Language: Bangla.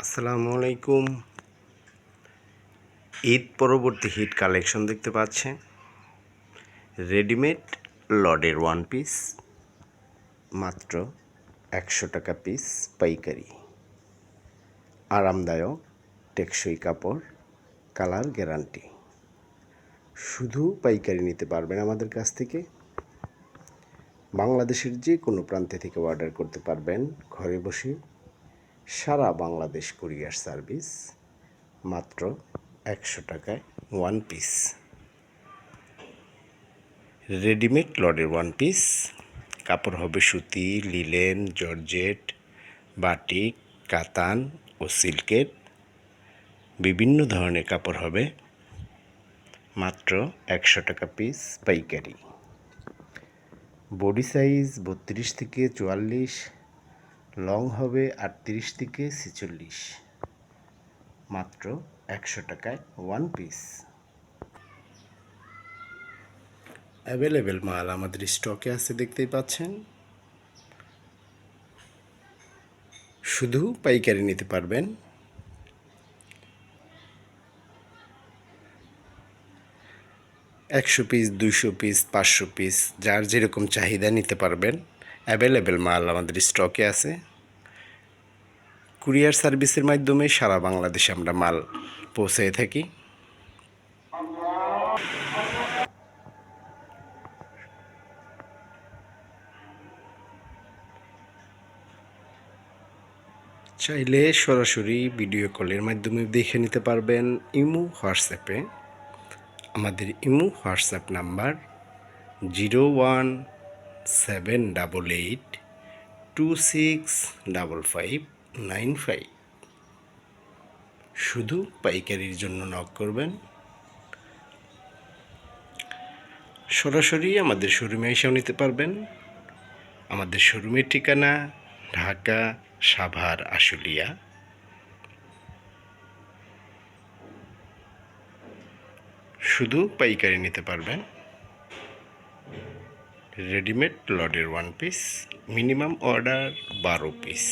আসসালামু আলাইকুম। ঈদ পরবর্তী হিট কালেকশন দেখতে পাচ্ছেন। রেডিমেড লডের ওয়ান পিস মাত্র 100 টাকা পিস পাইকারি। আরামদায়ক টেকসই কাপড়, কালার গ্যারান্টি। শুধু পাইকারি নিতে পারবেন আমাদের কাছ থেকে। বাংলাদেশের যে কোনো প্রান্তে থেকে অর্ডার করতে পারবেন ঘরে বসে। সারা বাংলাদেশ কুরিয়ার সার্ভিস, মাত্র 100 টাকায় ওয়ান পিস। রেডিমেড লডের ওয়ান পিস, কাপড় হবে সুতি, লিলেন, জর্জেট, বাটিক, কাতান ও সিল্কের। বিভিন্ন ধরনের কাপড় হবে, মাত্র 100 টাকা পিস পাইকারি। বডি সাইজ 32 থেকে 44, লং হবে 38 থেকে 46, মাত্র 100 টাকায় ওয়ান পিস। অ্যাভেলেবেল মাল আমাদের স্টকে আছে, দেখতেই পাচ্ছেন। শুধু পাইকারি নিতে পারবেন। 100 পিস, 200 পিস, 500 পিস, যার যেরকম চাহিদা নিতে পারবেন। অ্যাভেলেবেল মাল আমাদের স্টকে আছে। কুরিয়ার সার্ভিসের মাধ্যমে সারা বাংলাদেশে আমরা মাল পৌঁছে থাকি। চাইলে সরাসরি ভিডিও কলের মাধ্যমে দেখে নিতে পারবেন ইমো, হোয়াটসঅ্যাপে। আমাদের ইমো হোয়াটসঅ্যাপ নাম্বার 01788265595। শুধু পাইকারির জন্য নক করবেন। সরাসরি আমাদের শোরুমে এসেও নিতে পারবেন। আমাদের শোরুমের ঠিকানা ঢাকা সাভার আশুলিয়া। শুধু পাইকারি নিতে পারবেন। রেডিমেড লডের one piece, minimum order 12 piece.